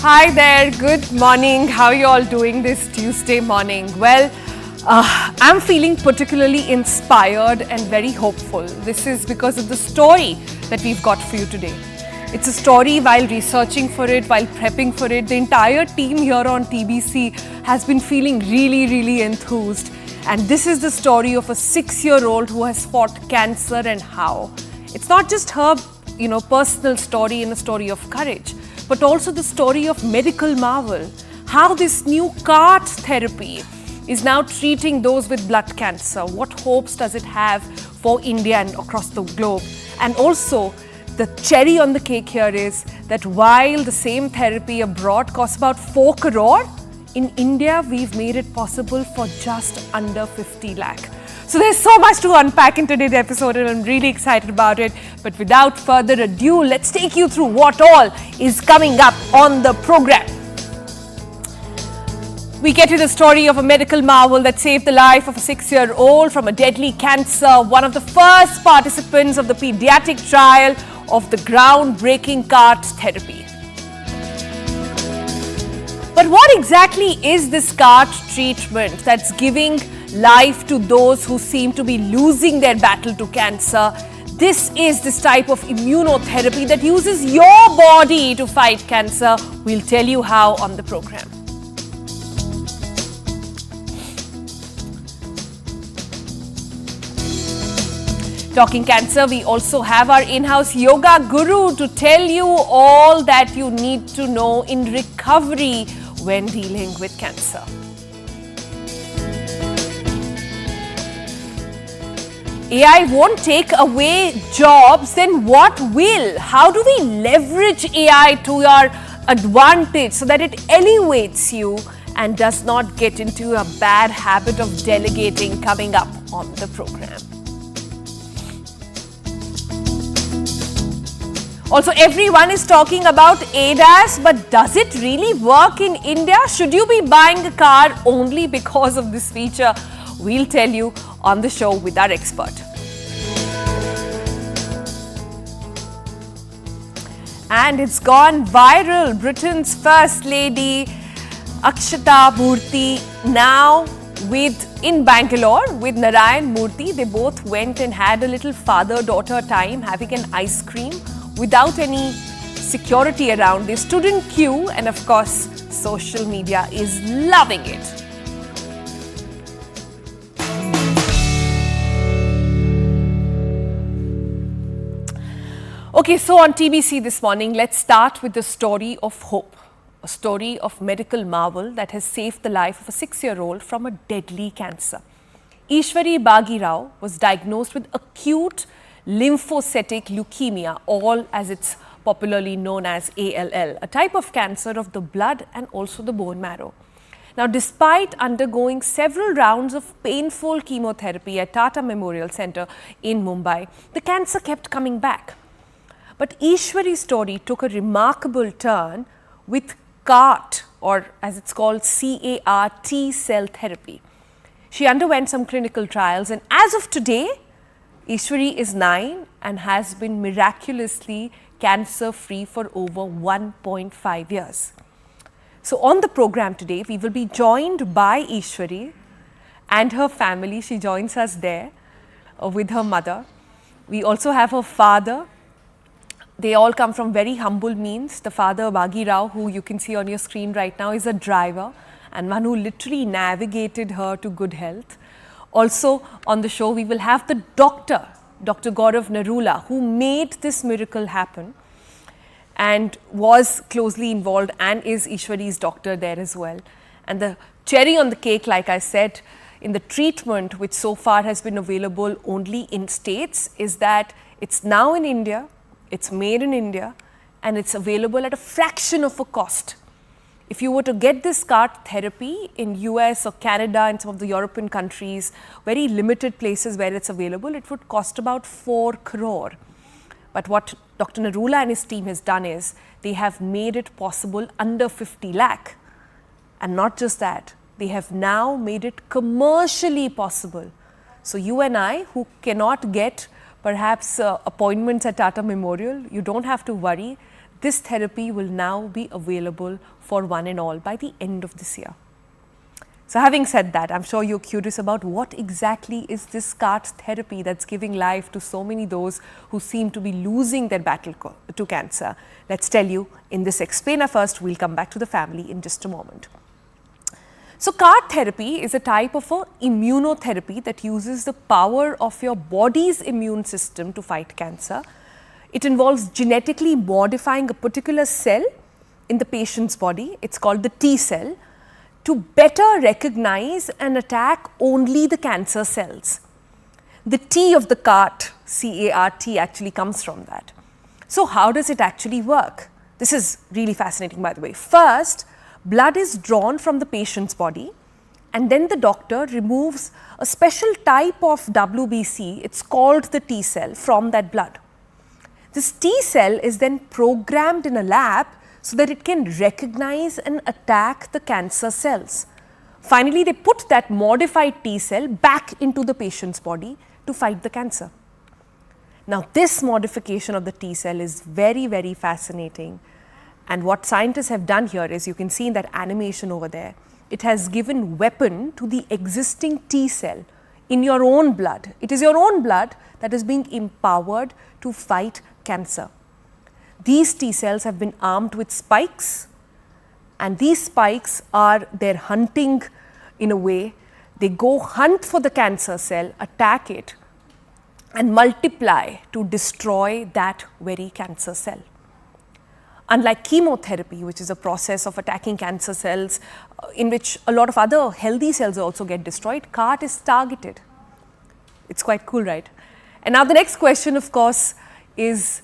Hi there, good morning. How are you all doing this Tuesday morning? Well, I'm feeling particularly inspired and very hopeful. This is because of the story that we've got for you today. It's a story while researching for it, while prepping for it. The entire team here on TBC has been feeling really enthused. And this is the story of a 6-year-old who has fought cancer and how. It's not just her, personal story and a story of courage, but also the story of medical marvel. How this new CAR-T therapy is now treating those with blood cancer. What hopes does it have for India and across the globe? And also, the cherry on the cake here is that while the same therapy abroad costs about 4 crore, in India, we've made it possible for just under 50 lakh. So there's so much to unpack in today's episode and I'm really excited about it. But without further ado, let's take you through what all is coming up on the program. We get to the story of a medical marvel that saved the life of a 6-year-old from a deadly cancer, one of the first participants of the pediatric trial of the groundbreaking CAR-T therapy. But what exactly is this CAR-T treatment that's giving life to those who seem to be losing their battle to cancer? This is this type of immunotherapy that uses your body to fight cancer. We'll tell you how on the program. Talking cancer, we also have our in-house yoga guru to tell you all that you need to know in recovery when dealing with cancer. AI won't take away jobs, then what will? How do we leverage AI to our advantage so that it elevates you and does not get into a bad habit of delegating coming up on the program? Also, everyone is talking about ADAS, but does it really work in India? Should you be buying a car only because of this feature? We'll tell you on the show with our expert. And it's gone viral. Britain's First Lady, Akshata Murthy, now in Bangalore with Narayan Murthy. They both went and had a little father-daughter time having an ice cream without any security around. They stood in queue and of course, social media is loving it. Okay, so on TBC this morning, let's start with the story of hope. A story of medical marvel that has saved the life of a 6-year-old from a deadly cancer. Ishwari Bagirav was diagnosed with acute lymphocytic leukemia, all as it's popularly known as ALL, a type of cancer of the blood and also the bone marrow. Now, despite undergoing several rounds of painful chemotherapy at Tata Memorial Centre in Mumbai, the cancer kept coming back. But Ishwari's story took a remarkable turn with CAR-T, or as it's called CAR-T cell therapy. She underwent some clinical trials and as of today, Ishwari is 9 and has been miraculously cancer-free for over 1.5 years. So on the program today, we will be joined by Ishwari and her family. She joins us there with her mother. We also have her father. They all come from very humble means. The father, Bagirav, who you can see on your screen right now, is a driver and one who literally navigated her to good health. Also on the show, we will have the doctor, Dr. Gaurav Narula, who made this miracle happen and was closely involved and is Ishwari's doctor there as well. And the cherry on the cake, like I said, in the treatment which so far has been available only in states, is that it's now in India, it's made in India, and it's available at a fraction of a cost. If you were to get this CAR-T therapy in US or Canada and some of the European countries, very limited places where it's available, it would cost about 4 crore. But what Dr. Narula and his team has done is, they have made it possible under 50 lakh. And not just that, they have now made it commercially possible. So you and I, who cannot get perhaps appointments at Tata Memorial, you don't have to worry. this therapy will now be available for one and all by the end of this year. So having said that, I'm sure you're curious about what exactly is this CAR-T therapy that's giving life to so many those who seem to be losing their battle to cancer. Let's tell you in this explainer first. We'll come back to the family in just a moment. So CAR-T therapy is a type of a immunotherapy that uses the power of your body's immune system to fight cancer. It involves genetically modifying a particular cell in the patient's body. It's called the T cell, to better recognize and attack only the cancer cells. The T of the CAR-T, C-A-R-T, actually comes from that. So how does it actually work? This is really fascinating, by the way. First, blood is drawn from the patient's body, and then the doctor removes a special type of WBC, it's called the T cell, from that blood. This T cell is then programmed in a lab so that it can recognize and attack the cancer cells. Finally, they put that modified T cell back into the patient's body to fight the cancer. Now, this modification of the T cell is very, very fascinating. And what scientists have done here is, you can see in that animation over there, it has given weapon to the existing T cell in your own blood. It is your own blood that is being empowered to fight cancer. These T cells have been armed with spikes, and these spikes are their hunting in a way. They go hunt for the cancer cell, attack it, and multiply to destroy that very cancer cell. Unlike chemotherapy, which is a process of attacking cancer cells in which a lot of other healthy cells also get destroyed, CAR-T is targeted. It's quite cool, right? And now the next question, of course, is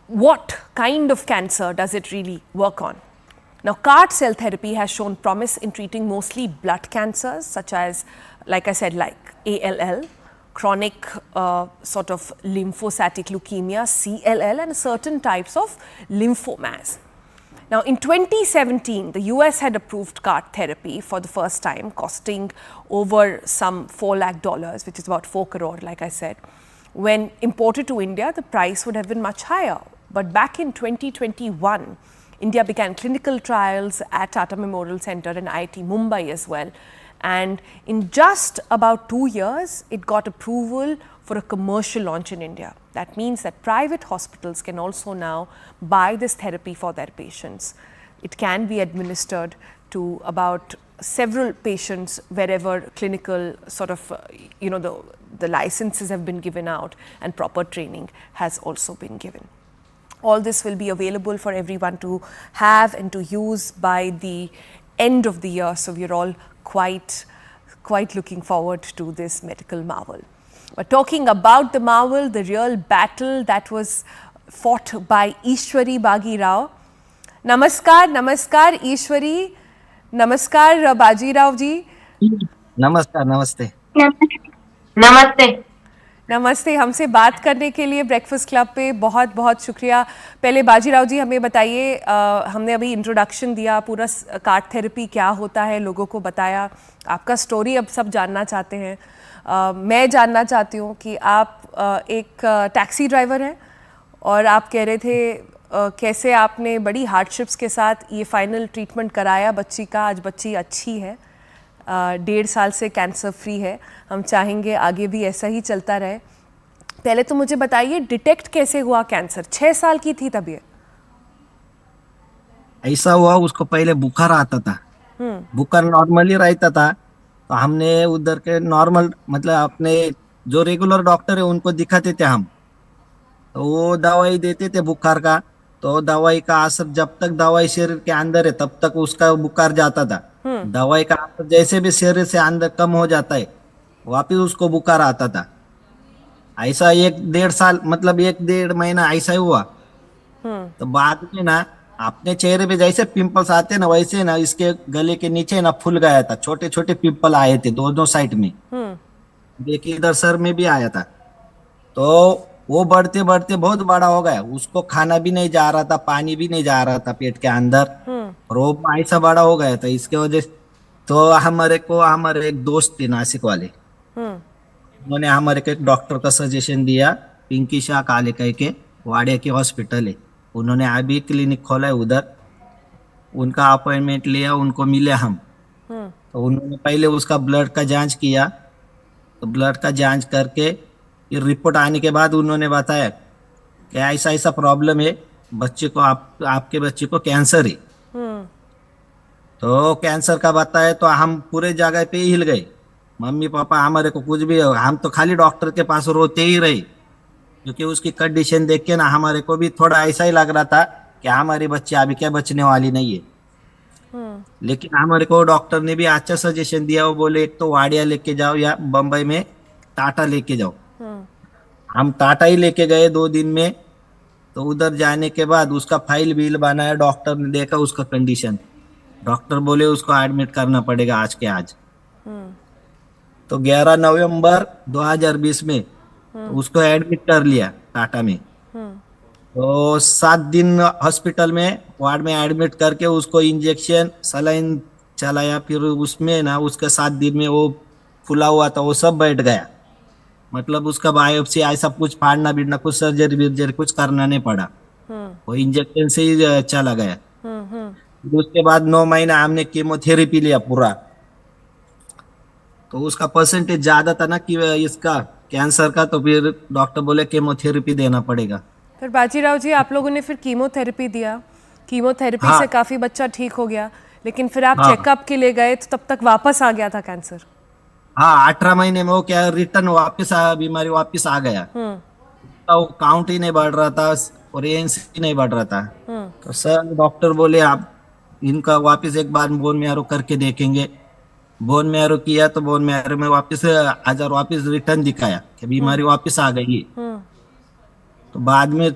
what kind of cancer does it really work on? Now, CAR-T cell therapy has shown promise in treating mostly blood cancers, such as, like I said, like ALL, chronic sort of lymphocytic leukemia, CLL, and certain types of lymphomas. Now, in 2017, the US had approved CAR-T therapy for the first time, costing over some $4 lakh, which is about 4 crore, like I said. When imported to India, the price would have been much higher. But back in 2021, India began clinical trials at Tata Memorial Center and IIT Mumbai as well. And in just about 2 years, it got approval for a commercial launch in India. That means that private hospitals can also now buy this therapy for their patients. It can be administered to about several patients wherever clinical sort of, the licenses have been given out and proper training has also been given. All this will be available for everyone to have and to use by the end of the year. So we're all quite looking forward to this medical marvel. But talking about the marvel, the real battle that was fought by Ishwari Bagirav. Namaskar, namaskar Ishwari. Namaskar Bagirav ji. नमस्कार, नमस्ते। नमस्ते। नमस्ते, हमसे बात करने के लिए breakfast club पे बहुत बहुत शुक्रिया। पहले बाजीराव जी हमें बताइए, हमने अभी इंट्रोडक्शन दिया, पूरा CAR-T थेरेपी क्या होता है लोगों को बताया, आपका स्टोरी अब सब जानना चाहते हैं। मैं जानना चाहती हूँ कि आप एक टैक्सी ड्राइवर हैं और आप कह रहे थे कैसे आपने बड़ी हार्डशिप्स के साथ ये फाइनल ट्रीटमेंट कराया बच्ची का। आज बच्ची अच्छी है, 1.5 साल से कैंसर फ्री है। हम चाहेंगे आगे भी ऐसा ही चलता रहे। पहले तो मुझे बताइए, डिटेक्ट कैसे हुआ कैंसर? 6 साल की थी तब ये ऐसा हुआ। उसको पहले बुखार आता था, बुखार नॉर्मली रहता था, तो हमने उधर के नॉर्मल मतलब अपने जो रेगुलर डॉक्टर है उनको दिखाते थे हम, तो वो दवाई देते थे बुखार का। तो दवाई का असर जब तक दवाई शरीर के अंदर है तब तक उसका बुखार जाता था। दवाई का असर जैसे भी शरीर से अंदर कम हो जाता है वापिस उसको बुखार आता था। ऐसा 1.5 साल मतलब 1.5 महीना ऐसा ही हुआ। तो बाद में ना अपने चेहरे पे जैसे पिंपल्स आते ना वैसे ना इसके गले के नीचे ना फूल गया था, छोटे छोटे पिंपल आए थे दोनों साइड में। देखिए इधर सर में भी आया था। तो वो बढ़ते बढ़ते बहुत बड़ा हो गया, उसको खाना भी नहीं जा रहा था, पानी भी नहीं जा रहा था पेट के अंदर, और वो ऐसा बड़ा हो गया था। इसके वजह से तो हमारे एक दोस्त थे नासिक वाले, उन्होंने हमारे को एक डॉक्टर का सजेशन दिया, पिंकी शाह काले कह के वाड़िया की हॉस्पिटल है, उन्होंने अभी क्लिनिक खोला है उधर, उनका अपॉइंटमेंट लिया, उनको मिले हम। तो उन्होंने पहले उसका ब्लड का जांच किया, तो ब्लड का जांच करके फिर रिपोर्ट आने के बाद उन्होंने बताया कि ऐसा ऐसा प्रॉब्लम है, बच्चे को आपके बच्चे को कैंसर है। तो कैंसर का बताया तो हम पूरे जगह पे ही हिल गए, मम्मी पापा हमारे को कुछ भी, हम तो खाली डॉक्टर के पास रोते ही रहे, क्योंकि उसकी कंडीशन देख के ना हमारे को भी थोड़ा ऐसा ही लग रहा था कि हमारी बच्ची अभी क्या बचने वाली नहीं है। लेकिन हमारे को डॉक्टर ने भी अच्छा सजेशन दिया, वो बोले एक तो वाडिया लेके जाओ या बम्बई में टाटा लेके जाओ। हम टाटा ही लेके गए 2 दिन में। तो उधर जाने के बाद उसका फाइल बिल बनाया, डॉक्टर ने देखा उसका कंडीशन, डॉक्टर बोले उसको एडमिट करना पड़ेगा आज के आज। तो 11 नवंबर 2020 में तो उसको एडमिट कर लिया टाटा में। तो 7 दिन हॉस्पिटल में वार्ड में एडमिट करके उसको इंजेक्शन सलाइन चलाया, फिर उसमें ना उसके 7 दिन में वो फूला हुआ था वो सब बैठ गया, मतलब उसका बायोप्सी ऐसा कुछ फाड़ना बीड़ना कुछ सर्जरी विर्जरी कुछ करना नहीं पड़ा, वो इंजेक्शन से ही चला गया। फिर उसके बाद 9 महीना हमने कीमोथेरेपी लिया पूरा। तो उसका परसेंटेज ज्यादा था ना कि इसका कैंसर का, तो फिर डॉक्टर बोले कीमोथेरेपी देना पड़ेगा। फिर बाजीराव जी आप लोगों ने फिर कीमोथेरेपी दिया, कीमोथेरेपी हाँ से काफ़ी बच्चा ठीक हो गया, लेकिन फिर आप हाँ चेकअप के लिए गए तो तब तक वापस आ गया था कैंसर। हाँ 18 महीने में वो क्या रिटर्न वापस बीमारी वापस आ गया। तो वो काउंट ही नहीं बढ़ रहा था और एएनसी नहीं बढ़ रहा था। तो सर डॉक्टर बोले आप इनका वापस एक बार बोन मैरो करके देखेंगे। बोन मैरो किया तो बोन मैरो में वापस हजार वापस रिटर्न दिखाया कि बीमारी वापस आ गई है। तो बाद में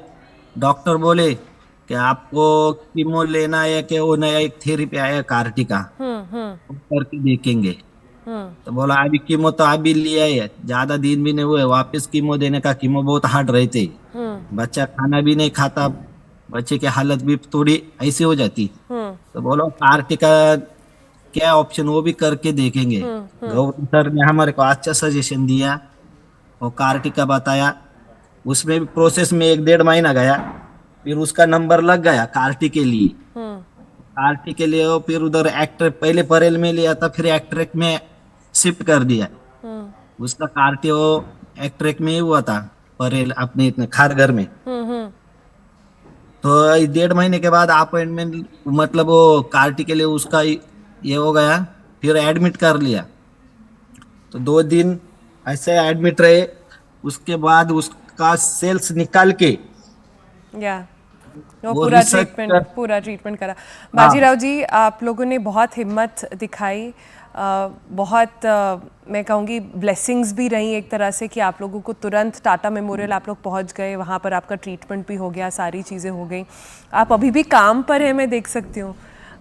डॉक्टर बोले कि आपको कीमो लेना है कि वो नया एक थेरेपी आया कार्टी का, वो करके देखेंगे। तो बोला अभी कीमो तो अभी लिया है, ज्यादा दिन भी नहीं हुए, वापस कीमो देने का, कीमो बहुत हार्ड रहते, बच्चा खाना भी नहीं खाता, बच्चे की हालत भी थोड़ी ऐसी हो जाती। तो बोलो कार्टी का क्या ऑप्शन वो भी करके देखेंगे। गौरव सर ने हमारे को अच्छा सजेशन दिया, वो कार्टी का बताया, उसमें भी प्रोसेस में 1-1.5 महीना गया, फिर उसका नंबर लग गया कार्टी के लिए। कार्टी के लिए वो फिर उधर एक्टर पहले परेल में लिया था, फिर एक्ट्रेक में शिफ्ट कर दिया। उसका कार्टी वो एक्ट्रेक में ही हुआ था, परेल अपने इतने खारघर में। तो 1.5 महीने के बाद अपॉइंटमेंट मतलब वो कार्टी के लिए उसका ये हो गया, फिर एडमिट कर लिया। तो 2 दिन ऐसे एडमिट रहे, उसके बाद उसका सेल्स निकाल के या वो वो पूरा रिसर्च ट्रीटमेंट करा। हाँ बाजीराव जी आप लोगों ने बहुत हिम्मत दिखाई, बहुत मैं कहूँगी ब्लेसिंग्स भी रही एक तरह से कि आप लोगों को तुरंत टाटा मेमोरियल आप लोग पहुँच गए, वहाँ पर आपका ट्रीटमेंट भी हो गया, सारी चीज़ें हो गई। आप अभी भी काम पर हैं, मैं देख सकती हूँ।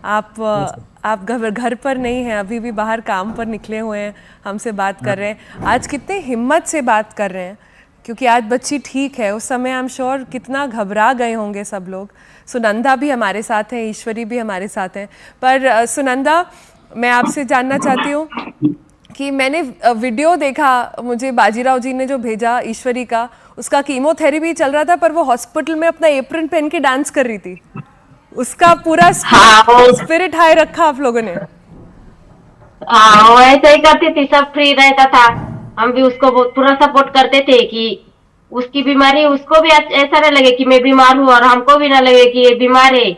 आप घर पर नहीं हैं, अभी भी बाहर काम पर निकले हुए हैं, हमसे बात कर रहे हैं। आज कितने हिम्मत से बात कर रहे हैं, क्योंकि आज बच्ची ठीक है। उस समय आई एम श्योर कितना घबरा गए होंगे सब लोग। सुनंदा भी हमारे साथ हैं, ईश्वरी भी हमारे साथ हैं। पर सुनंदा मैं आपसे जानना चाहती हूँ कि मैंने वीडियो देखा, मुझे बाजीराव जी ने जो भेजा ईश्वरी का, उसका कीमोथेरेपी चल रहा था पर वो हॉस्पिटल में अपना एप्रन पहन के डांस कर रही थी। उसका पूरा स्पिरिट हाई रखा आप लोगों ने। हाँ वो ऐसे ही करती थी, सब फ्री रहता था, हम भी उसको पूरा सपोर्ट करते थे कि उसकी बीमारी उसको भी ऐसा ना लगे कि मैं बीमार हूँ और हमको भी ना लगे कि ये बीमार है।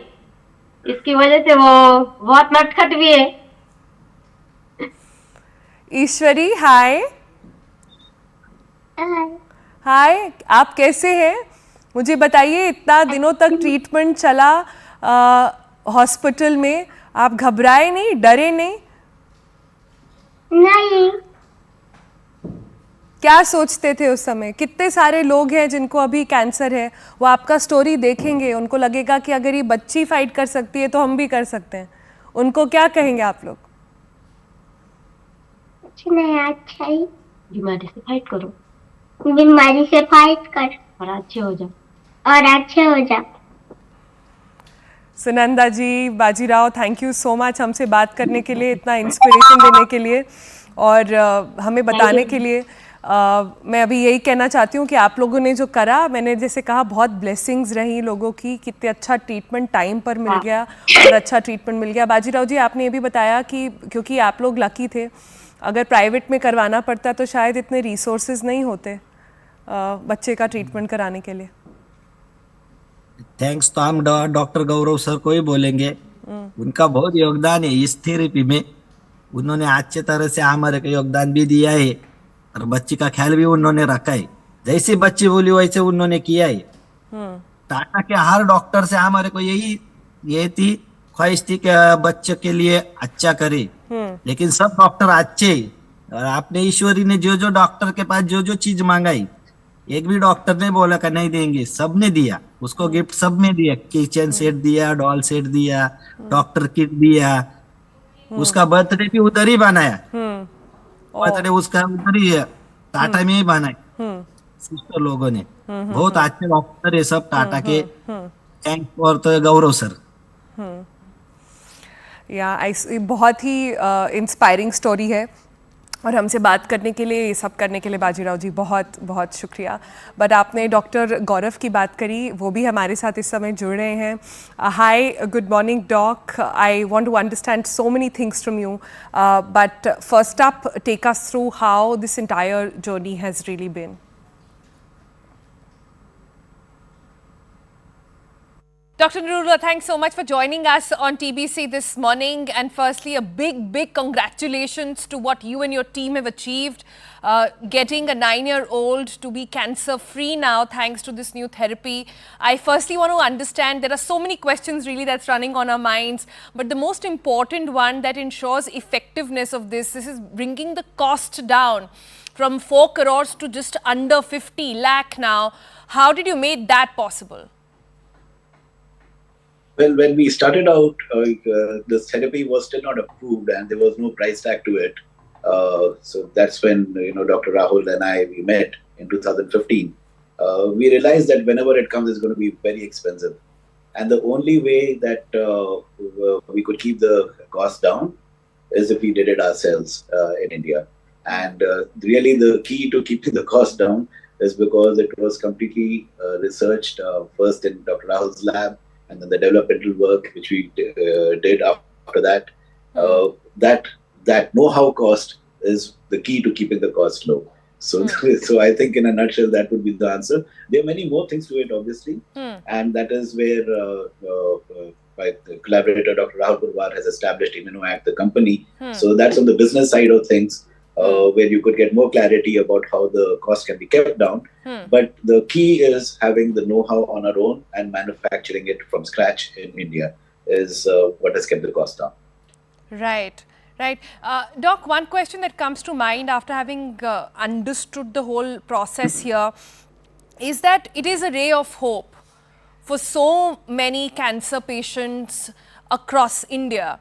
इसकी वजह से वो बहुत नटखट भी है। ईश्वरी हाय। हाय, आप कैसे हैं? मुझे बताइए, इतना दिनों तक ट्रीटमेंट चला हॉस्पिटल में, आप घबराए नहीं, डरे नहीं? नहीं। क्या सोचते थे उस समय? कितने सारे लोग हैं जिनको अभी कैंसर है, वो आपका स्टोरी देखेंगे, उनको लगेगा कि अगर ये बच्ची फाइट कर सकती है तो हम भी कर सकते हैं। उनको क्या कहेंगे आप लोग? नहीं, अच्छा ही बीमारी से फाइट करो, बीमारी से फाइट कर और अच्छे हो जाओ। Sunanda ji, Bajirao, thank you so much हमसे बात करने के लिए, इतना इंस्पिरेशन देने के लिए और हमें बताने के लिए। मैं अभी यही कहना चाहती हूँ कि आप लोगों ने जो करा, मैंने जैसे कहा बहुत ब्लेसिंग्स रही लोगों की, कितने अच्छा ट्रीटमेंट टाइम पर मिल गया और अच्छा ट्रीटमेंट मिल गया। बाजीराव जी, आपने ये भी बताया कि क्योंकि आप लोग लकी थे, अगर प्राइवेट में करवाना पड़ता तो शायद इतने रिसोर्सेज नहीं होते बच्चे का ट्रीटमेंट कराने के लिए। थैंक्स तो हम डॉक्टर गौरव सर को ही बोलेंगे। उनका बहुत योगदान है इस थेरेपी में। उन्होंने अच्छे तरह से हमारे को योगदान भी दिया है और बच्ची का ख्याल भी उन्होंने रखा है। जैसी बच्ची बोली वैसे उन्होंने किया है। टाटा के हर डॉक्टर से हमारे को ये थी ख्वाहिश थी कि बच्चे के लिए अच्छा करे, लेकिन सब डॉक्टर अच्छे हैं। और आपने ईश्वरी ने जो जो डॉक्टर के पास जो जो चीज मांगाई, एक भी डॉक्टर ने बोला कि नहीं देंगे, सबने दिया उसको। गिफ्ट सब में दिया, किचन सेट दिया, डॉल सेट दिया, डॉक्टर किट दिया। उसका बर्थडे भी उधर ही बनाया। बर्थडे उसका उधर ही है, टाटा में ही बनाया सिस्टर लोगों ने। बहुत अच्छे डॉक्टर है सब टाटा के। थैंक फॉर तो गौरव सर। बहुत ही इंस्पायरिंग स्टोरी है और हमसे बात करने के लिए, ये सब करने के लिए बाजीराव जी बहुत बहुत शुक्रिया। बट आपने डॉक्टर गौरव की बात करी, वो भी हमारे साथ इस समय जुड़ रहे हैं। Hi, good morning doc. I want to understand so many things from you, but first up take us through how this entire journey has really been. Dr. Mehrotra, thanks so much for joining us on TBC this morning. And firstly, a big congratulations to what you and your team have achieved. Getting a 9-year-old to be cancer-free now thanks to this new therapy. I firstly want to understand, there are so many questions really that's running on our minds. But the most important one that ensures effectiveness of this is bringing the cost down from 4 crores to just under 50 lakh now. How did you make that possible? Well, when we started out, this therapy was still not approved and there was no price tag to it. So that's when, Dr. Rahul and I, we met in 2015. We realized that whenever it comes, it's going to be very expensive. And the only way that we could keep the cost down is if we did it ourselves in India. And really the key to keeping the cost down is because it was completely researched first in Dr. Rahul's lab, and then the developmental work which we did after that. That know-how cost is the key to keeping the cost low. So, so I think in a nutshell that would be the answer. There are many more things to it, obviously, and that is where my collaborator Dr. Rahul Purwar has established ImmunoAct, the company. So that's on the business side of things. Where you could get more clarity about how the cost can be kept down. But the key is having the know-how on our own and manufacturing it from scratch in India is what has kept the cost down. Right. Doc, one question that comes to mind after having understood the whole process here is that it is a ray of hope for so many cancer patients across India.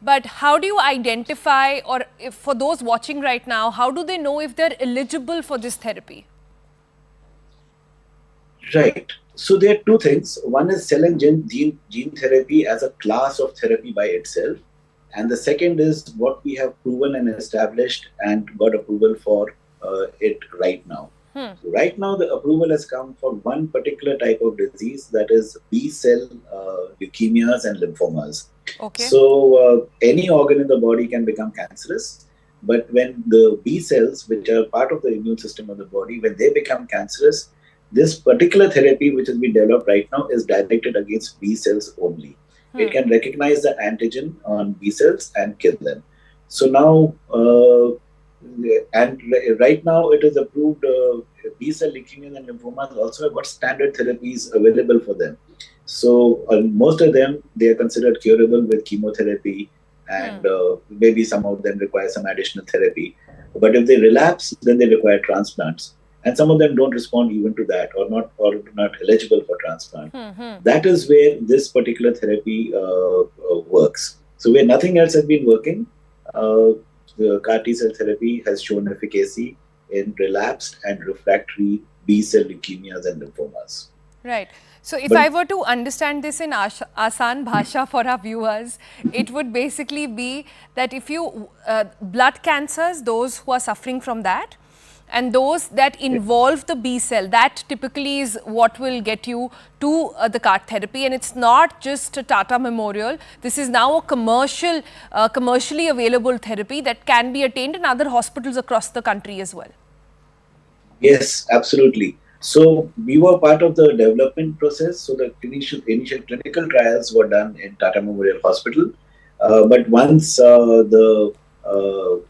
But how do you identify, or if for those watching right now, how do they know if they're eligible for this therapy? Right. So there are two things. One is cell and gene therapy as a class of therapy by itself. And the second is what we have proven and established and got approval for it right now. So right now, the approval has come for one particular type of disease, that is B-cell leukemias and lymphomas. Okay. So any organ in the body can become cancerous, but when the B cells, which are part of the immune system of the body, when they become cancerous, this particular therapy which has been developed right now is directed against B cells only. It can recognize the antigen on B cells and kill them. So now, right now it is approved. B-cell leukemia and lymphomas also have got standard therapies available for them. So most of them, they are considered curable with chemotherapy, and maybe some of them require some additional therapy. But if they relapse, then they require transplants. And some of them don't respond even to that, or not eligible for transplant. That is where this particular therapy works. So where nothing else has been working, the CAR T-cell therapy has shown efficacy in relapsed and refractory B-cell leukemias and lymphomas. Right. So if I were to understand this in Asan Bhasha for our viewers, it would basically be that if you, blood cancers, those who are suffering from that, and those that involve the B cell, that typically is what will get you to the CAR therapy. And it's not just a Tata Memorial. This is now a commercially available therapy that can be attained in other hospitals across the country as well. Yes, absolutely. So we were part of the development process. So the initial clinical trials were done in Tata Memorial Hospital. But once the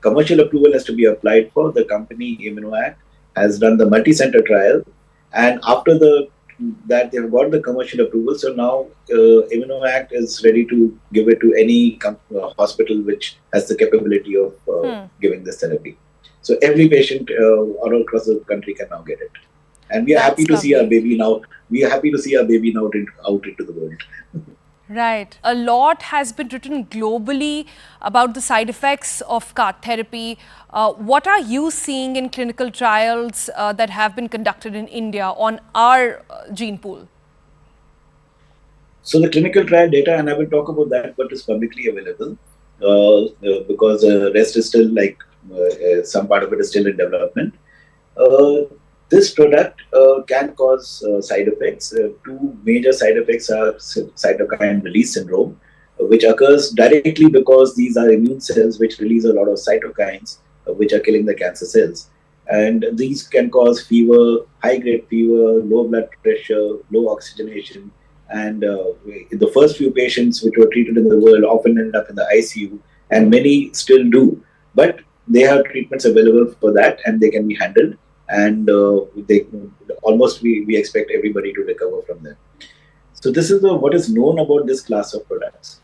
commercial approval has to be applied for, the company ImmunoAct has done the multi-center trial. And after that they've got the commercial approval. So now ImmunoAct is ready to give it to any hospital which has the capability of giving this therapy. So every patient all across the country can now get it. And we are happy to see our baby now. We are happy to see our baby now out into the world. Right. A lot has been written globally about the side effects of CAR therapy. What are you seeing in clinical trials that have been conducted in India on our gene pool? So the clinical trial data, and I will talk about that, but is publicly available because the rest is still some part of it is still in development. This product can cause side effects. Two major side effects are cytokine release syndrome, which occurs directly because these are immune cells which release a lot of cytokines which are killing the cancer cells. And these can cause fever, high-grade fever, low blood pressure, low oxygenation. And the first few patients which were treated in the world often ended up in the ICU, and many still do. But they have treatments available for that, and they can be handled. And we expect everybody to recover from them. So this is what is known about this class of products.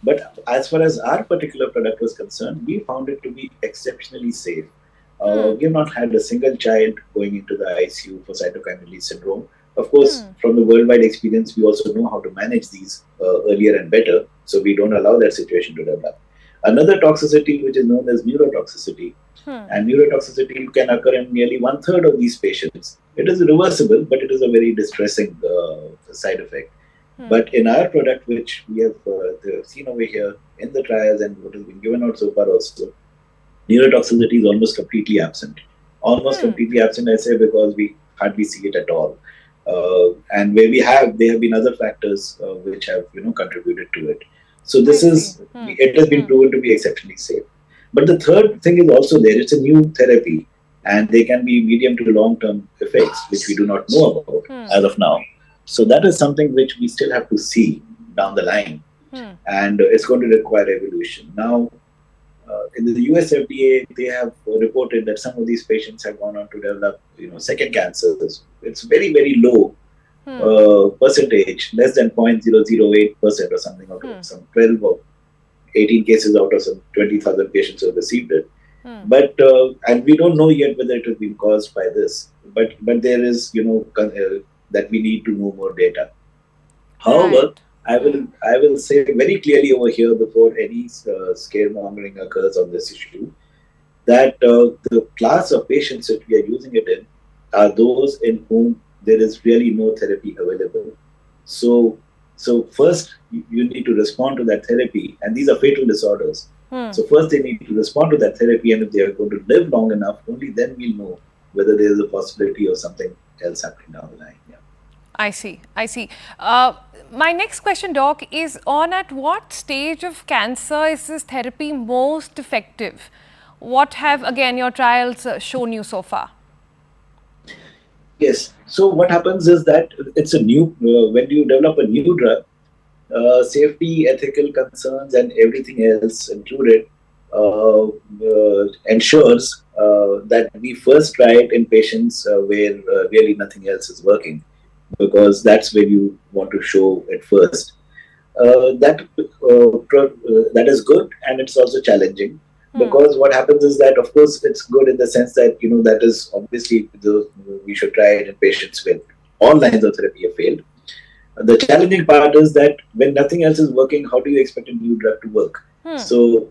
But as far as our particular product was concerned, we found it to be exceptionally safe. We have not had a single child going into the ICU for cytokine release syndrome. Of course, from the worldwide experience, we also know how to manage these earlier and better, so we don't allow that situation to develop. Another toxicity, which is known as neurotoxicity, and neurotoxicity can occur in nearly 1/3 of these patients. It is reversible, but it is a very distressing side effect. But in our product, which we have seen over here in the trials and what has been given out so far also, neurotoxicity is almost completely absent. Almost completely absent, I say, because we hardly see it at all. And where there have been other factors which have contributed to it. So it has been proven to be exceptionally safe. But the third thing is also there. It's a new therapy, and they can be medium to long-term effects, which we do not know about as of now. So that is something which we still have to see down the line, and it's going to require evolution. Now, in the US FDA, they have reported that some of these patients have gone on to develop, second cancers. It's very, very low percentage, less than 0.008% or something, or some 12 or 18 cases out of some 20,000 patients who have received it. But and we don't know yet whether it has been caused by this. But there is, that we need to know more data. However, I will say very clearly over here, before any scaremongering occurs on this issue, that the class of patients that we are using it in are those in whom there is really no therapy available. So first, you need to respond to that therapy, and these are fatal disorders. So first they need to respond to that therapy, and if they are going to live long enough, only then we'll know whether there is a possibility of something else happening down the line. Yeah. I see. My next question, Doc, is at what stage of cancer is this therapy most effective? What have, again, your trials shown you so far? Yes. So what happens is that it's a new, when you develop a new drug, safety, ethical concerns, and everything else included ensures that we first try it in patients where really nothing else is working, because that's where you want to show it first. That is good, and it's also challenging. Because what happens is that, of course, it's good in the sense that, that is obviously we should try it in patients when all lines of therapy have failed. The challenging part is that when nothing else is working, how do you expect a new drug to work? So,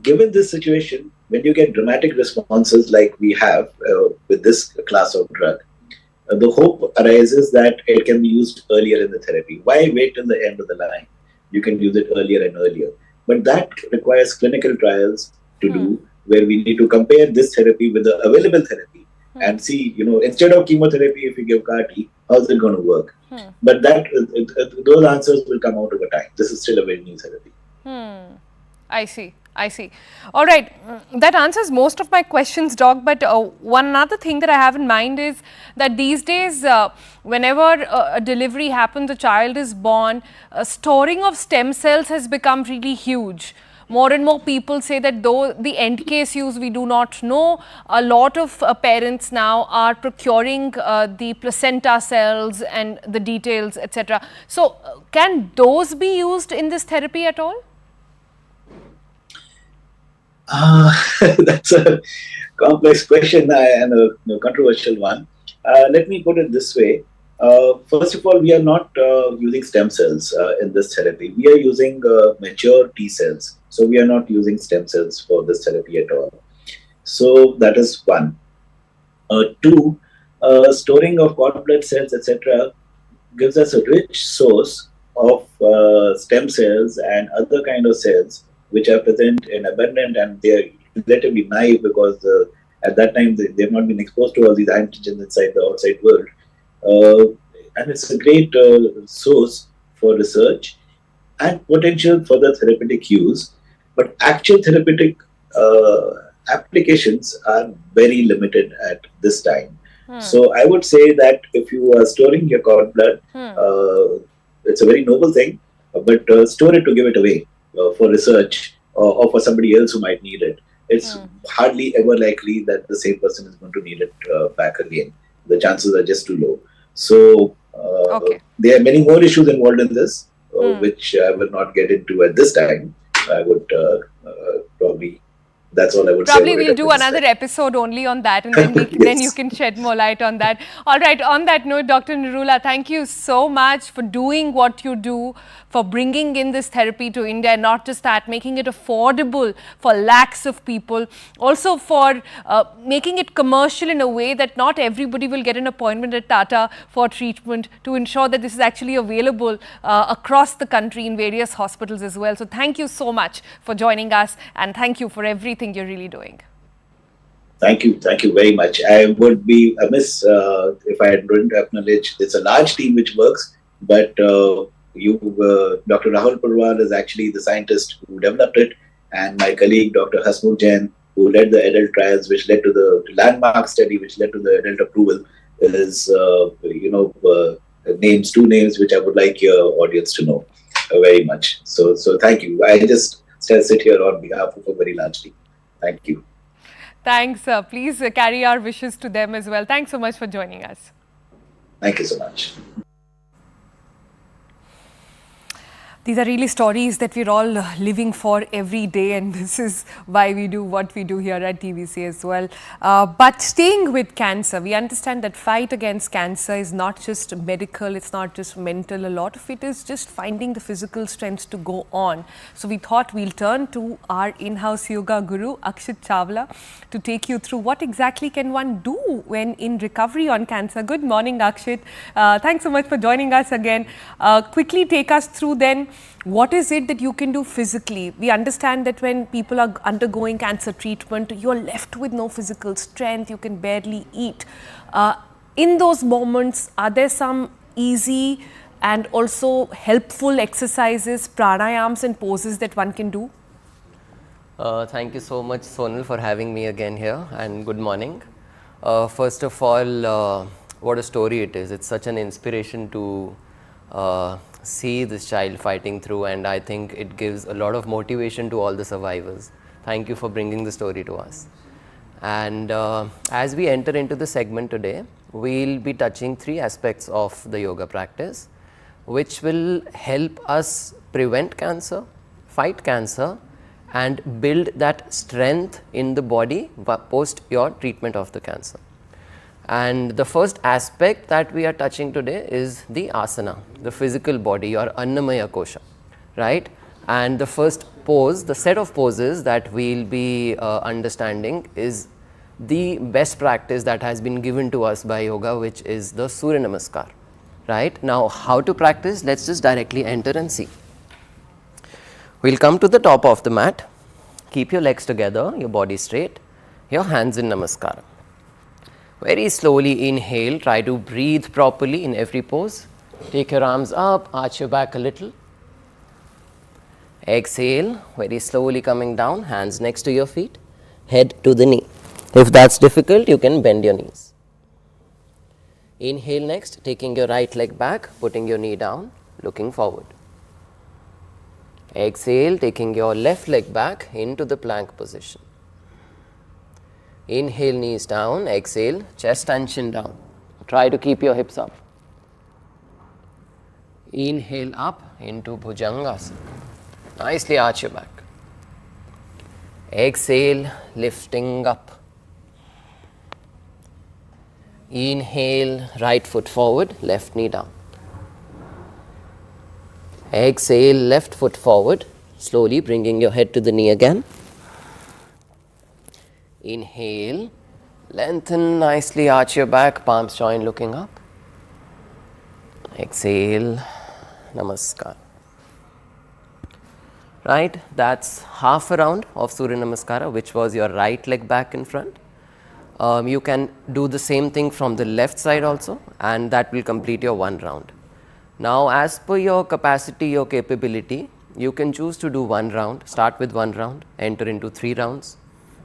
given this situation, when you get dramatic responses like we have with this class of drug, the hope arises that it can be used earlier in the therapy. Why wait till the end of the line? You can use it earlier and earlier. But that requires clinical trials to do, where we need to compare this therapy with the available therapy and see, instead of chemotherapy, if we give CAR T, how's it going to work? But those answers will come out over time. This is still a very new therapy. I see. I see. All right. That answers most of my questions, Doc. But one other thing that I have in mind is that these days, whenever a delivery happens, a child is born, storing of stem cells has become really huge. More and more people say that though the end case use we do not know, a lot of parents now are procuring the placenta cells and the details, etc. So, can those be used in this therapy at all? That's a complex question and a controversial one. Let me put it this way. First of all, we are not using stem cells in this therapy. We are using mature T cells. So we are not using stem cells for this therapy at all. So that is one. Two, storing of cord blood cells, etc., gives us a rich source of stem cells and other kind of cells which are present in abundant, and they are relatively naive because at that time they have not been exposed to all these antigens inside the outside world. And it's a great source for research and potential for the therapeutic use. But actual therapeutic applications are very limited at this time. So I would say that if you are storing your cord blood, it's a very noble thing, but store it to give it away for research or for somebody else who might need it. It's hardly ever likely that the same person is going to need it back again. The chances are just too low. So there are many more issues involved in this, which I will not get into at this time. I would probably, that's all I would say. Probably we'll do another episode only on that, and then, then you can shed more light on that. All right, on that note, Dr. Nirula, thank you so much for doing what you do, for bringing in this therapy to India, and not just that, making it affordable for lakhs of people, also for making it commercial in a way that not everybody will get an appointment at Tata for treatment, to ensure that this is actually available across the country in various hospitals as well. So thank you so much for joining us, and thank you for everything you're really doing. Thank you very much. I would be amiss if I didn't acknowledge it's a large team which works, but Dr. Rahul Purwal is actually the scientist who developed it, and my colleague Dr. Hasmukh Jain, who led the adult trials, which led to the landmark study, which led to the adult approval, is two names which I would like your audience to know very much. So thank you. I just sit here on behalf of a very large team. Thank you. Thanks. Please carry our wishes to them as well. Thanks so much for joining us. Thank you so much. These are really stories that we're all living for every day, and this is why we do what we do here at TVC as well. But staying with cancer, we understand that fight against cancer is not just medical, it's not just mental. A lot of it is just finding the physical strength to go on. So we thought we'll turn to our in-house yoga guru, Akshit Chawla, to take you through what exactly can one do when in recovery on cancer. Good morning, Akshit. Thanks so much for joining us again. Quickly take us through then, what is it that you can do physically? We understand that when people are undergoing cancer treatment, you are left with no physical strength, you can barely eat. In those moments, are there some easy and also helpful exercises, pranayams and poses that one can do? Thank you so much, Sonal, for having me again here, and good morning. First of all, what a story it is. It's such an inspiration to see this child fighting through, and I think it gives a lot of motivation to all the survivors. Thank you for bringing the story to us. And as we enter into the segment today, we'll be touching three aspects of the yoga practice, which will help us prevent cancer, fight cancer, and build that strength in the body post your treatment of the cancer. And the first aspect that we are touching today is the asana, the physical body, or Annamaya Kosha, right? And the first pose, the set of poses that we'll be understanding is the best practice that has been given to us by yoga, which is the Surya Namaskar, right? Now, how to practice? Let's just directly enter and see. We'll come to the top of the mat. keep your legs together, your body straight, your hands in Namaskara. Very slowly inhale, try to breathe properly in every pose. Take your arms up, arch your back a little. Exhale, very slowly coming down, hands next to your feet, head to the knee. If that's difficult, you can bend your knees. Inhale next, taking your right leg back, putting your knee down, looking forward. Exhale, taking your left leg back into the plank position. Inhale, knees down, exhale, chest and chin down. Try to keep your hips up. Inhale up into Bhujangasana. Nicely arch your back. Exhale, lifting up. Inhale, right foot forward, left knee down. Exhale, left foot forward, slowly bringing your head to the knee again. Inhale, lengthen, nicely arch your back, palms join looking up. Exhale, Namaskar. Right, that's half a round of Surya Namaskara, which was your right leg back in front. You can do the same thing from the left side also, and that will complete your one round. Now, as per your capacity, your capability, you can choose to do one round, start with one round, enter into 3 rounds,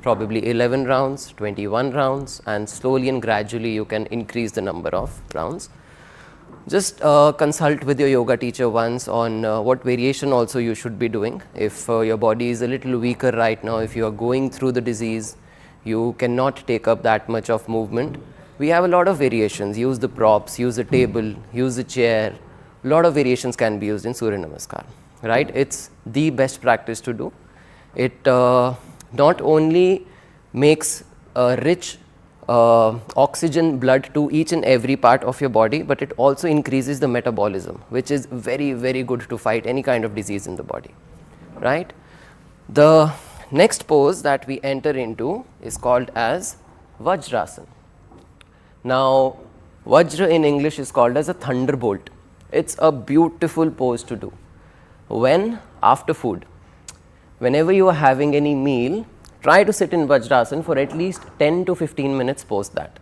probably 11 rounds, 21 rounds, and slowly and gradually you can increase the number of rounds. Just consult with your yoga teacher once on what variation also you should be doing. If your body is a little weaker right now, if you are going through the disease, you cannot take up that much of movement. We have a lot of variations. Use the props, use a table, use a chair. A lot of variations can be used in Surya Namaskar. Right? It's the best practice to do. It not only makes a rich oxygen blood to each and every part of your body, but it also increases the metabolism, which is very, very good to fight any kind of disease in the body. Right? The next pose that we enter into is called as Vajrasana. Now, Vajra in English is called as a thunderbolt. It's a beautiful pose to do. When? After food. Whenever you are having any meal, try to sit in Vajrasana for at least 10 to 15 minutes post that.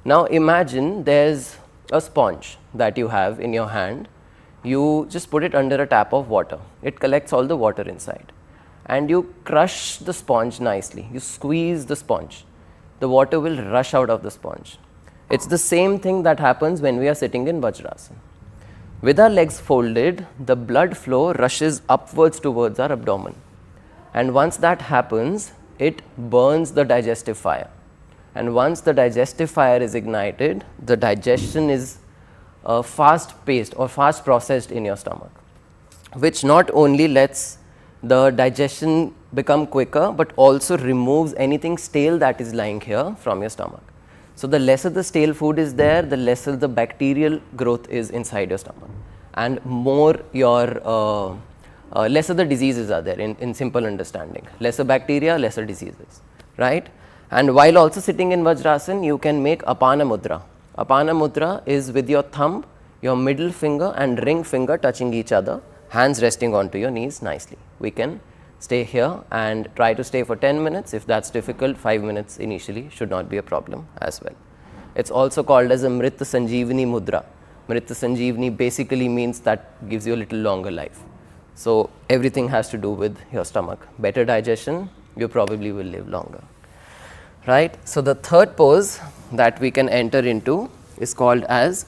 Now imagine there's a sponge that you have in your hand. You just put it under a tap of water. It collects all the water inside. And you crush the sponge nicely. You squeeze the sponge. The water will rush out of the sponge. It's the same thing that happens when we are sitting in Vajrasana. With our legs folded, the blood flow rushes upwards towards our abdomen. And once that happens, it burns the digestive fire. And once the digestive fire is ignited, the digestion is fast paced or fast processed in your stomach, which not only lets the digestion become quicker, but also removes anything stale that is lying here from your stomach. So the lesser the stale food is there, the lesser the bacterial growth is inside your stomach, and more your lesser the diseases are there in simple understanding. Lesser bacteria, lesser diseases, right? And while also sitting in Vajrasana, you can make Apana Mudra. Apana Mudra is with your thumb, your middle finger and ring finger touching each other, hands resting onto your knees nicely. We can stay here and try to stay for 10 minutes. If that's difficult, 5 minutes initially should not be a problem as well. It's also called as a Mrita Sanjeevani Mudra. Mrita Sanjeevani basically means that gives you a little longer life. So everything has to do with your stomach. Better digestion, you probably will live longer. Right? So the third pose that we can enter into is called as